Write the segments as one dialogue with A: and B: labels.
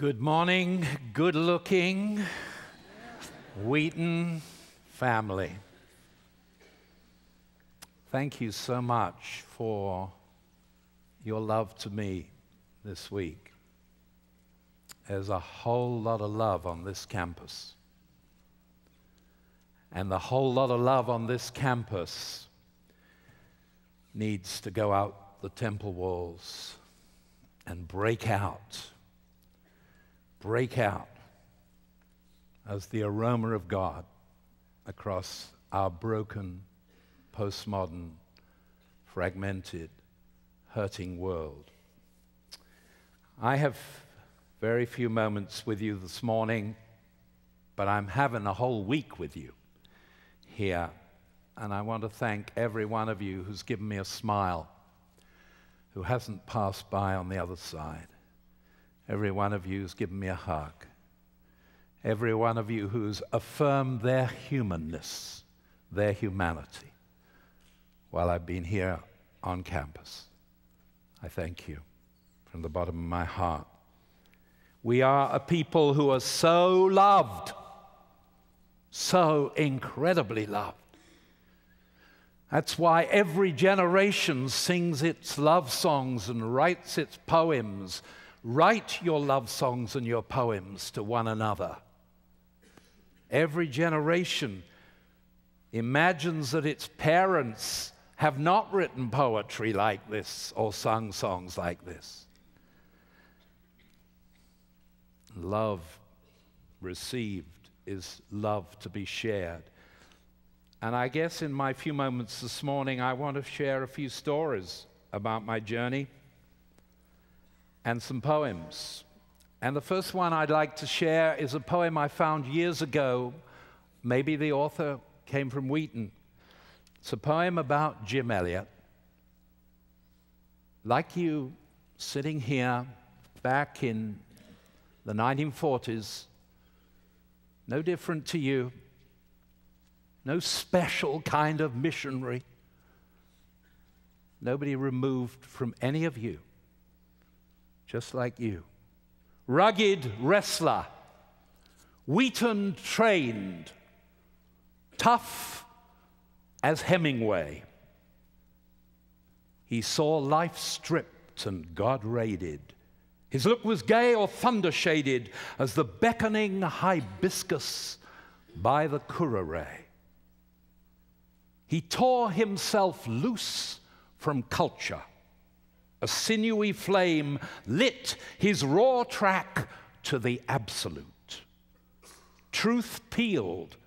A: Good morning, good-looking Wheaton family. Thank you so much for your love to me this week. There's a whole lot of love on this campus. And the whole lot of love on this campus needs to go out the temple walls and break out as the aroma of God across our broken, postmodern, fragmented, hurting world. I have very few moments with you this morning, but I'm having a whole week with you here, and I want to thank every one of you who's given me a smile, who hasn't passed by on the other side. Every one of you who's given me a hug. Every one of you who's affirmed their humanness, their humanity, while I've been here on campus. I thank you from the bottom of my heart. We are a people who are so loved, so incredibly loved. That's why every generation sings its love songs and writes its poems. Write your love songs and your poems to one another. Every generation imagines that its parents have not written poetry like this or sung songs like this. Love received is love to be shared. And I guess in my few moments this morning, I want to share a few stories about my journey and some poems. And the first one I'd like to share is a poem I found years ago. Maybe the author came from Wheaton. It's a poem about Jim Elliot. Like you, sitting here back in the 1940s, no different to you, no special kind of missionary, nobody removed from any of you, just like you. Rugged wrestler, Wheaton trained, tough as Hemingway. He saw life stripped and God raided. His look was gay or thunder-shaded as the beckoning hibiscus by the curare. He tore himself loose from culture. A sinewy flame lit his raw track to the absolute. Truth peeled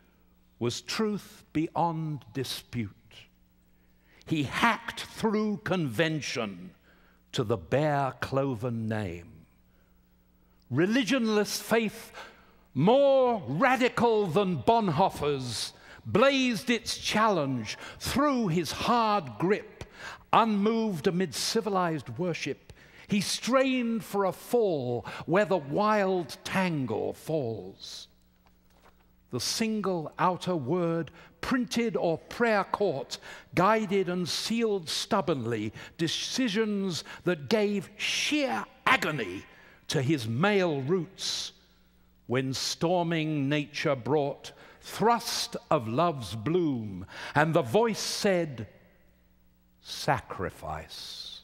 A: was truth beyond dispute. He hacked through convention to the bare cloven name. Religionless faith, more radical than Bonhoeffer's, blazed its challenge through his hard grip. Unmoved amid civilized worship, he strained for a fall where the wild tangle falls. The single outer word, printed or prayer caught, guided and sealed stubbornly decisions that gave sheer agony to his male roots. When storming nature brought thrust of love's bloom, and the voice said, sacrifice.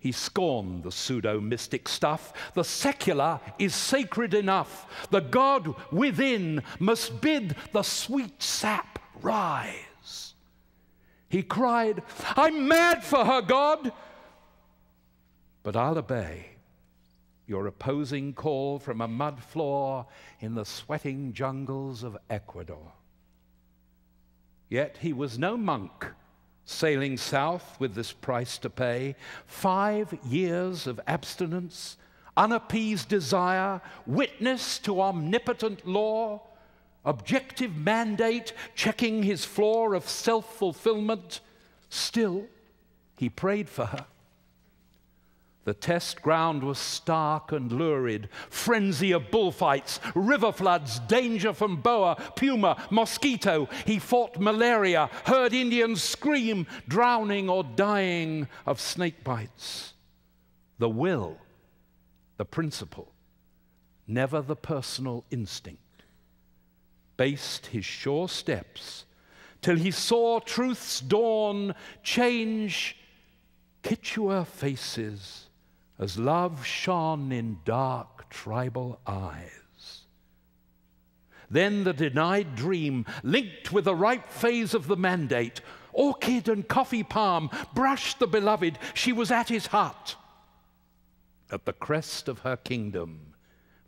A: He scorned the pseudo-mystic stuff. The secular is sacred enough. The God within must bid the sweet sap rise. He cried, I'm mad for her, God, but I'll obey your opposing call from a mud floor in the sweating jungles of Ecuador. Yet he was no monk, sailing south with this price to pay. 5 years of abstinence, unappeased desire, witness to omnipotent law, objective mandate checking his floor of self-fulfillment. Still, he prayed for her. The test ground was stark and lurid, frenzy of bullfights, river floods, danger from boa, puma, mosquito. He fought malaria, heard Indians scream, drowning or dying of snake bites. The will, the principle, never the personal instinct, based his sure steps till he saw truth's dawn change Quichua faces as love shone in dark tribal eyes. Then the denied dream, linked with the ripe phase of the mandate, orchid and coffee palm brushed the beloved. She was at his hut, at the crest of her kingdom.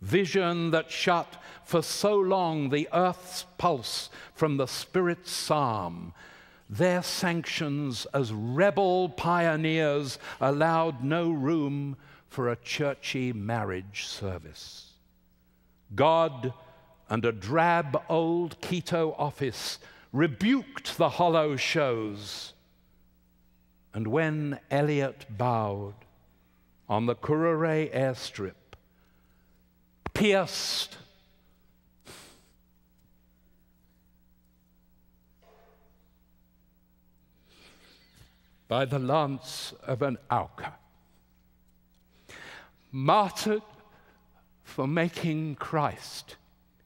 A: Vision that shut for so long the earth's pulse from the spirit's psalm. Their sanctions as rebel pioneers allowed no room for a churchy marriage service. God and a drab old Quito office rebuked the hollow shows. And when Elliot bowed on the Curare airstrip, pierced by the lance of an Auca, martyred for making Christ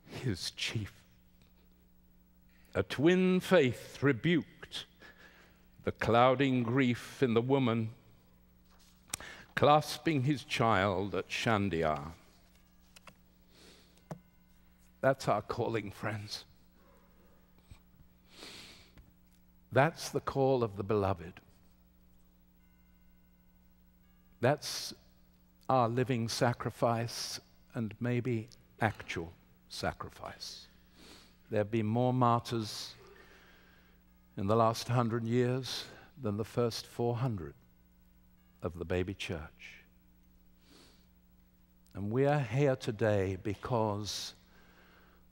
A: his chief. A twin faith rebuked the clouding grief in the woman clasping his child at Shandia. That's our calling, friends. That's the call of the beloved. That's our living sacrifice and maybe actual sacrifice. There have been more martyrs in the last 100 years than the first 400 of the baby church. And we are here today because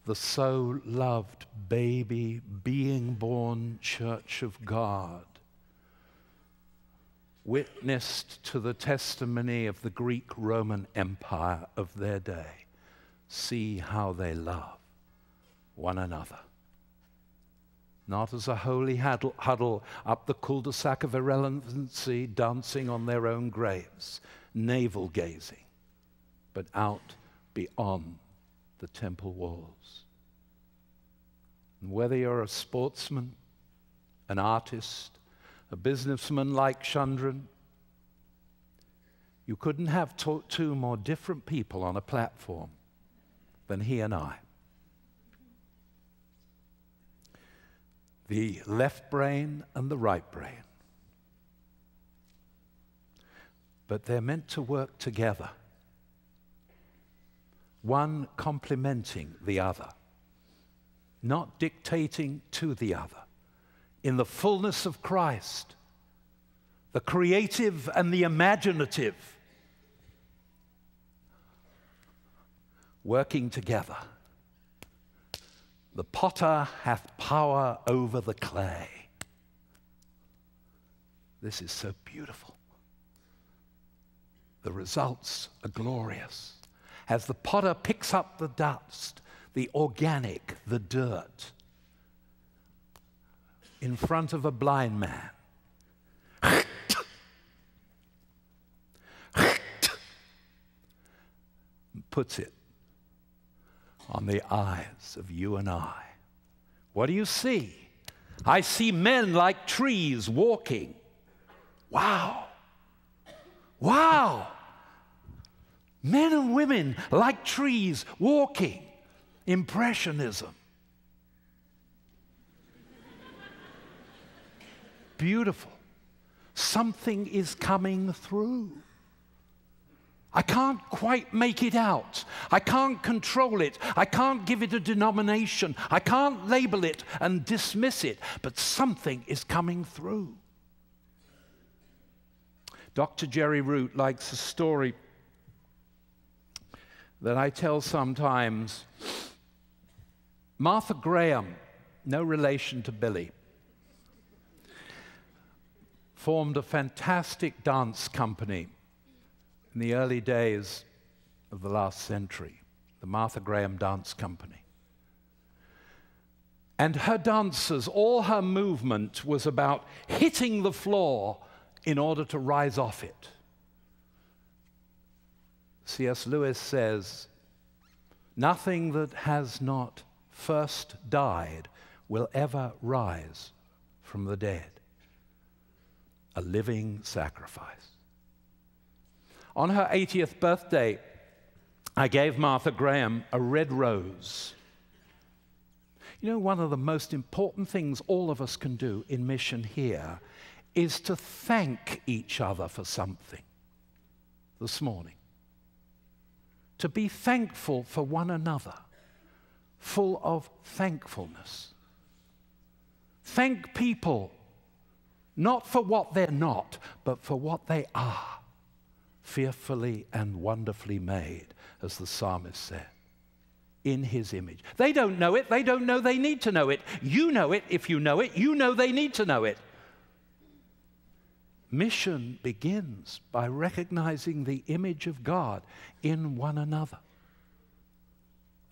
A: the so loved baby being born Church of God witnessed to the testimony of the Greek-Roman Empire of their day. See how they love one another. Not as a holy huddle up the cul-de-sac of irrelevancy, dancing on their own graves, navel-gazing, but out beyond the temple walls. And whether you're a sportsman, an artist, a businessman like Chandran, you couldn't have two more different people on a platform than he and I. The left brain and the right brain. But they're meant to work together, one complementing the other, not dictating to the other. In the fullness of Christ, the creative and the imaginative working together. The potter hath power over the clay. This is so beautiful. The results are glorious. As the potter picks up the dust, the organic, the dirt, in front of a blind man, puts it on the eyes of you and I. What do you see? I see men like trees walking. Wow. Wow. Men and women like trees walking. Impressionism. Beautiful. Something is coming through. I can't quite make it out. I can't control it. I can't give it a denomination. I can't label it and dismiss it, but something is coming through. Dr. Jerry Root likes a story that I tell sometimes. Martha Graham, no relation to Billy, formed a fantastic dance company in the early days of the last century, the Martha Graham Dance Company. And her dancers, all her movement was about hitting the floor in order to rise off it. C.S. Lewis says, nothing that has not first died will ever rise from the dead. A living sacrifice. On her 80th birthday, I gave Martha Graham a red rose. You know, one of the most important things all of us can do in mission here is to thank each other for something this morning. To be thankful for one another, full of thankfulness. Thank people, not for what they're not, but for what they are, fearfully and wonderfully made, as the psalmist said, in his image. They don't know it. They don't know they need to know it. You know it if you know it. You know they need to know it. Mission begins by recognizing the image of God in one another.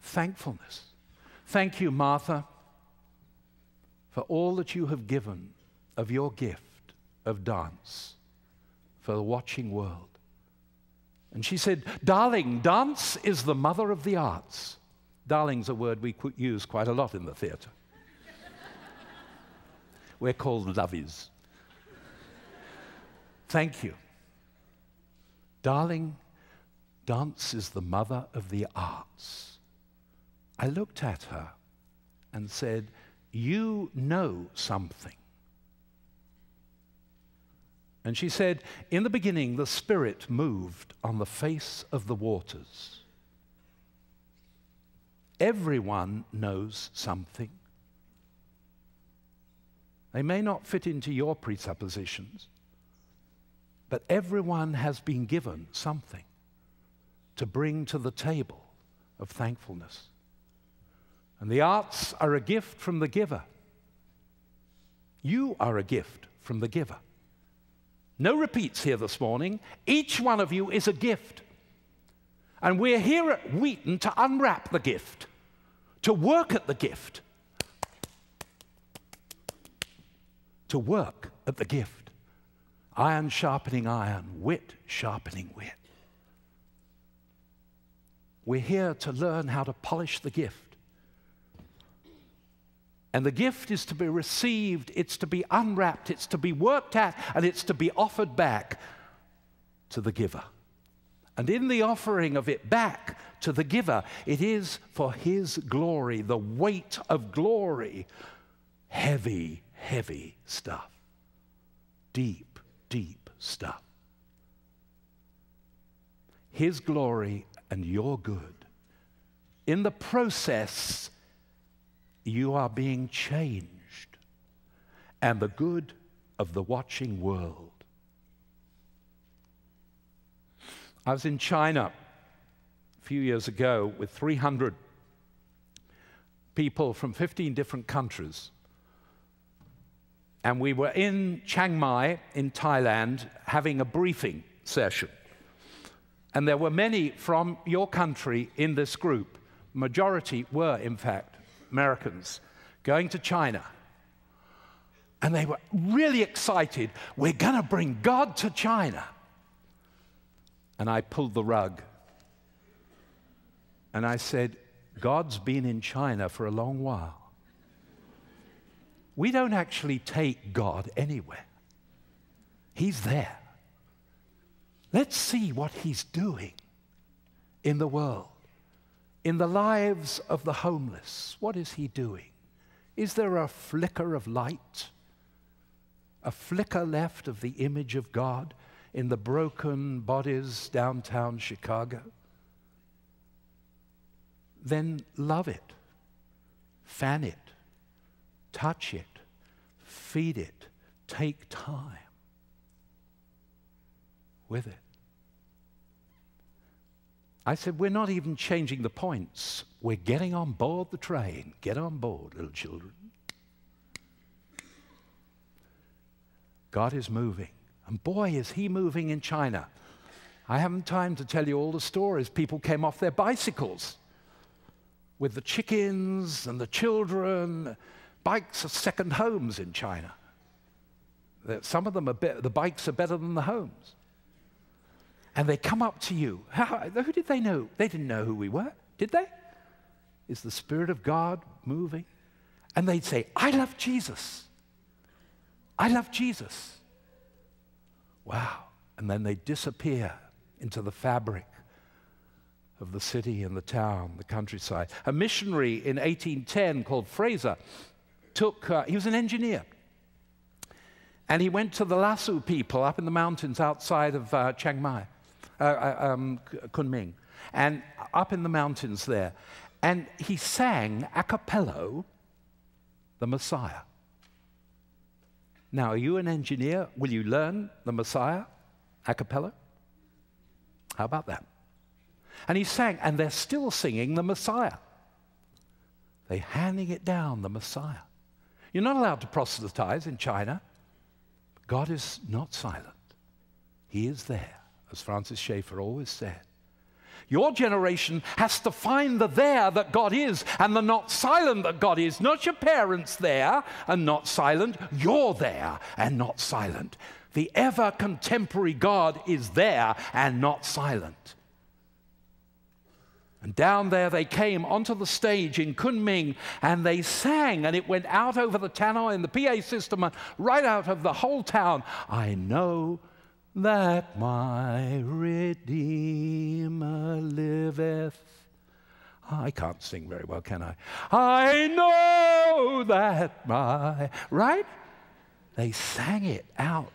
A: Thankfulness. Thank you, Martha, for all that you have given of your gift of dance for the watching world. And she said, darling, dance is the mother of the arts. Darling's a word we use quite a lot in the theater. We're called lovies. Thank you. Darling, dance is the mother of the arts. I looked at her and said, you know something. And she said, in the beginning, the Spirit moved on the face of the waters. Everyone knows something. They may not fit into your presuppositions, but everyone has been given something to bring to the table of thankfulness. And the arts are a gift from the giver. You are a gift from the giver. No repeats here this morning. Each one of you is a gift. And we're here at Wheaton to unwrap the gift, to work at the gift, to work at the gift. Iron sharpening iron, wit sharpening wit. We're here to learn how to polish the gift. And the gift is to be received, it's to be unwrapped, it's to be worked at, and it's to be offered back to the giver. And in the offering of it back to the giver, it is for his glory, the weight of glory. Heavy, heavy stuff. Deep, deep stuff. His glory and your good. In the process, you are being changed, and the good of the watching world. I was in China a few years ago with 300 people from 15 different countries. And we were in Chiang Mai in Thailand having a briefing session. And there were many from your country in this group. Majority were, in fact, Americans going to China. And they were really excited. We're going to bring God to China. And I pulled the rug. And I said, God's been in China for a long while. We don't actually take God anywhere. He's there. Let's see what he's doing in the world, in the lives of the homeless. What is he doing? Is there a flicker of light? A flicker left of the image of God in the broken bodies downtown Chicago? Then love it, fan it, touch it, feed it, take time with it. I said, we're not even changing the points. We're getting on board the train. Get on board, little children. God is moving. And boy, is he moving in China. I haven't time to tell you all the stories. People came off their bicycles with the chickens and the children. Bikes are second homes in China. Some of them the bikes are better than the homes. And they come up to you. Who did they know? They didn't know who we were, did they? Is the Spirit of God moving? And they'd say, I love Jesus. I love Jesus. Wow. And then they'd disappear into the fabric of the city and the town, the countryside. A missionary in 1810 called Fraser he was an engineer. And he went to the Lasso people up in the mountains outside of Kunming, and up in the mountains there. And he sang a cappella, the Messiah. Now, are you an engineer? Will you learn the Messiah a cappella? How about that? And he sang, and they're still singing the Messiah. They're handing it down, the Messiah. You're not allowed to proselytize in China. God is not silent. He is there, as Francis Schaeffer always said. Your generation has to find the there that God is and the not silent that God is. Not your parents there and not silent. You're there and not silent. The ever contemporary God is there and not silent. And down there they came onto the stage in Kunming, and they sang, and it went out over the tannoy and the PA system and right out of the whole town. I know that my Redeemer liveth. I can't sing very well, can I? I know that my... Right? They sang it out.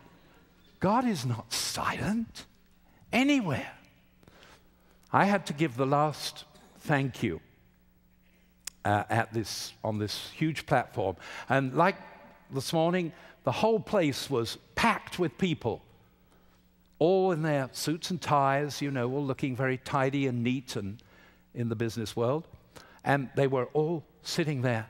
A: God is not silent anywhere. I had to give the last thank you on this huge platform. And like this morning, the whole place was packed with people, all in their suits and ties, you know, all looking very tidy and neat and in the business world. And they were all sitting there.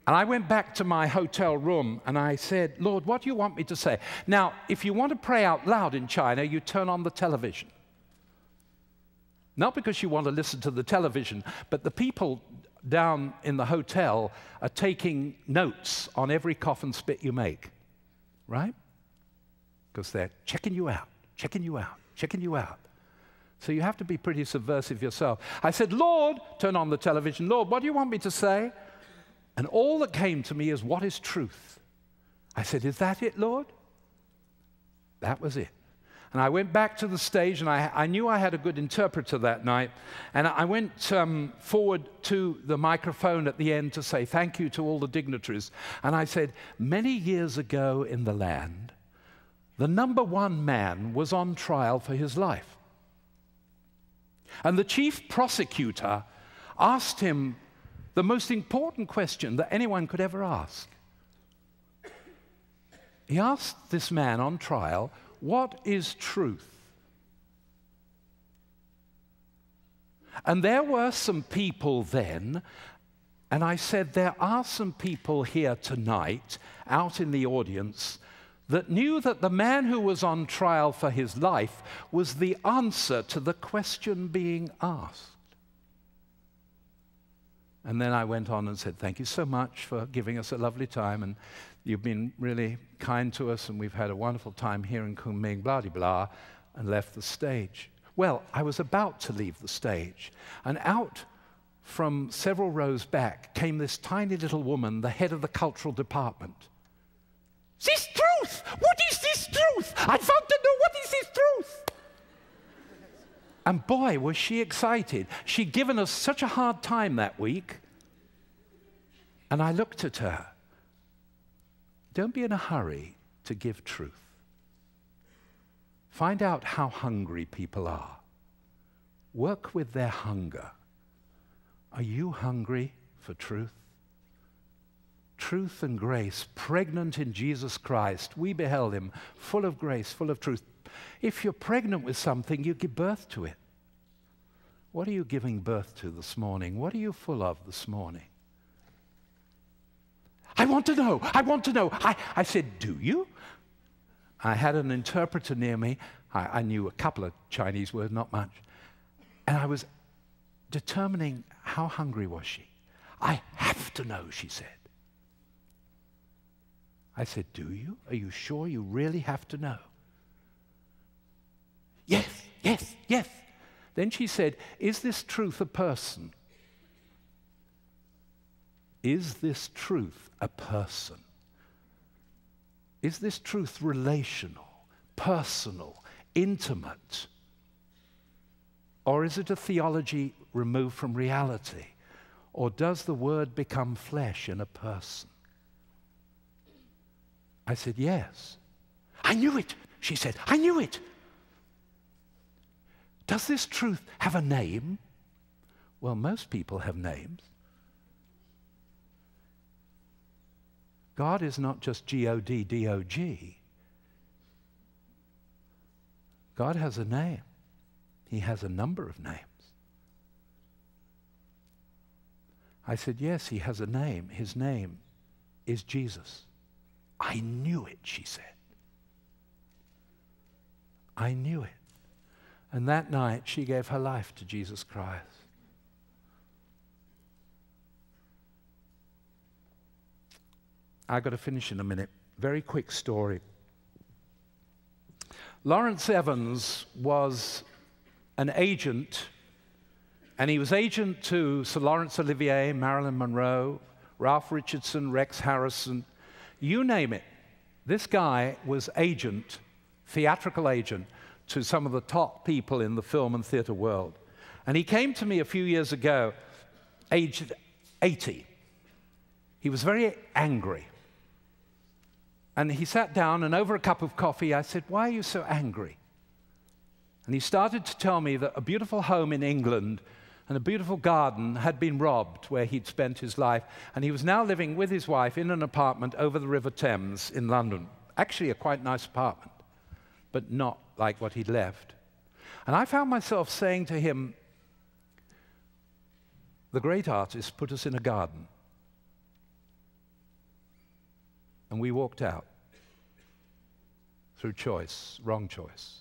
A: And I went back to my hotel room and I said, Lord, what do you want me to say? Now, if you want to pray out loud in China, you turn on the television. Not because you want to listen to the television, but the people down in the hotel are taking notes on every cough and spit you make, right? Because they're checking you out, checking you out, checking you out. So you have to be pretty subversive yourself. I said, Lord, turn on the television. Lord, what do you want me to say? And all that came to me is, what is truth? I said, is that it, Lord? That was it. And I went back to the stage, and I knew I had a good interpreter that night. And I went forward to the microphone at the end to say thank you to all the dignitaries. And I said, many years ago in the land, the #1 man was on trial for his life. And the chief prosecutor asked him the most important question that anyone could ever ask. He asked this man on trial, what is truth? And there were some people then, and I said, there are some people here tonight, out in the audience, that knew that the man who was on trial for his life was the answer to the question being asked. And then I went on and said, thank you so much for giving us a lovely time, and you've been really kind to us, and we've had a wonderful time here in Kunming, blah, blah, blah, and left the stage. Well, I was about to leave the stage, and out from several rows back came this tiny little woman, the head of the cultural department. This truth! What is this truth? I want to know, what is this truth? And boy, was she excited. She'd given us such a hard time that week. And I looked at her. Don't be in a hurry to give truth. Find out how hungry people are. Work with their hunger. Are you hungry for truth? Truth and grace, pregnant in Jesus Christ. We beheld him, full of grace, full of truth. If you're pregnant with something, you give birth to it. What are you giving birth to this morning? What are you full of this morning? I want to know. I want to know. I said, do you? I had an interpreter near me. I knew a couple of Chinese words, not much. And I was determining how hungry was she. I have to know, she said. I said, do you? Are you sure you really have to know? Yes. yes, yes. Then she said, is this truth a person? Is this truth a person? Is this truth relational, personal, intimate? Or is it a theology removed from reality? Or does the Word become flesh in a person? I said, yes. I knew it, she said. I knew it. Does this truth have a name? Well, most people have names. God is not just G-O-D-D-O-G. God has a name. He has a number of names. I said, yes, he has a name. His name is Jesus. I knew it, she said. I knew it. And that night, she gave her life to Jesus Christ. I've got to finish in a minute. Very quick story. Lawrence Evans was an agent, and he was agent to Sir Laurence Olivier, Marilyn Monroe, Ralph Richardson, Rex Harrison, you name it. This guy was agent, theatrical agent, to some of the top people in the film and theater world. And he came to me a few years ago, aged 80. He was very angry. And he sat down, and over a cup of coffee, I said, why are you so angry? And he started to tell me that a beautiful home in England and a beautiful garden had been robbed where he'd spent his life, and he was now living with his wife in an apartment over the River Thames in London. Actually, a quite nice apartment, but not like what he'd left. And I found myself saying to him, the great artist put us in a garden. And we walked out through choice, wrong choice,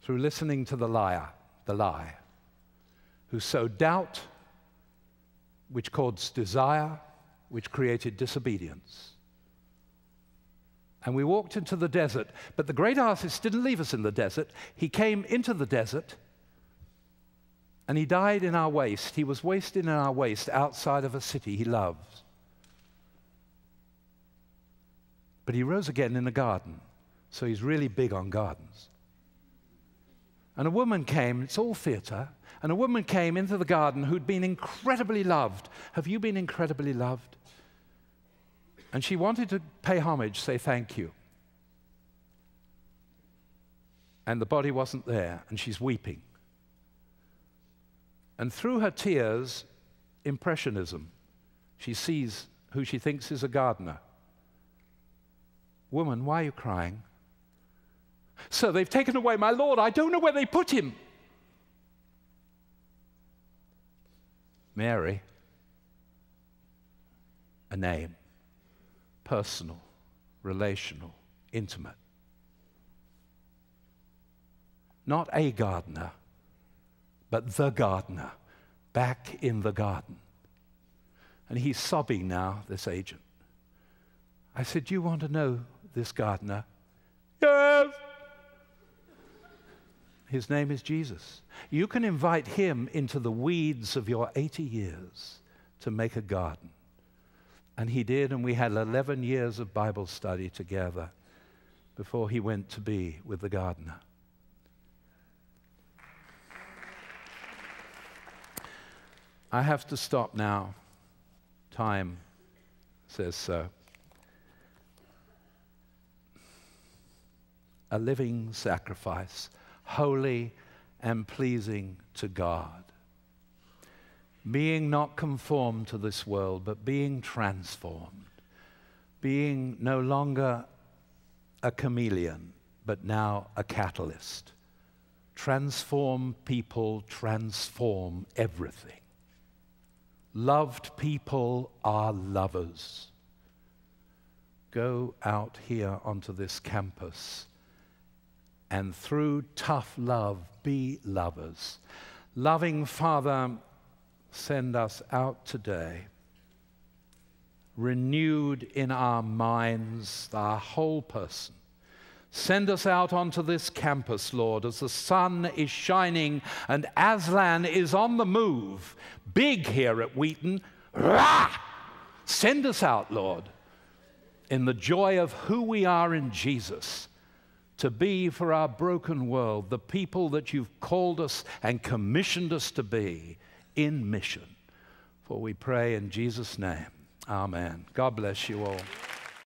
A: through listening to the lie, who sowed doubt, which caused desire, which created disobedience. And we walked into the desert, but the great artist didn't leave us in the desert. He came into the desert, and he died in our waste. He was wasted in our waste outside of a city he loves. But he rose again in a garden, so he's really big on gardens. And a woman came, it's all theater, and a woman came into the garden who'd been incredibly loved. Have you been incredibly loved? And she wanted to pay homage, say thank you. And the body wasn't there, and she's weeping. And through her tears, impressionism, she sees who she thinks is a gardener. Woman, why are you crying? Sir, they've taken away my Lord. I don't know where they put him. Mary, a name, personal, relational, intimate. Not a gardener, but the gardener, back in the garden. And he's sobbing now, this agent. I said, do you want to know this gardener? Yes. His name is Jesus. You can invite him into the weeds of your 80 years to make a garden. And he did, and we had 11 years of Bible study together before he went to be with the gardener. I have to stop now. Time says so. A living sacrifice, holy and pleasing to God. Being not conformed to this world, but being transformed. Being no longer a chameleon, but now a catalyst. Transform people, transform everything. Loved people are lovers. Go out here onto this campus and through tough love, be lovers. Loving Father, send us out today, renewed in our minds, our whole person, Send us out onto this campus, Lord, as the sun is shining and Aslan is on the move. Big here at Wheaton. Rah! Send us out, Lord, in the joy of who we are in Jesus, to be for our broken world the people that you've called us and commissioned us to be in mission. For we pray in Jesus' name. Amen. God bless you all.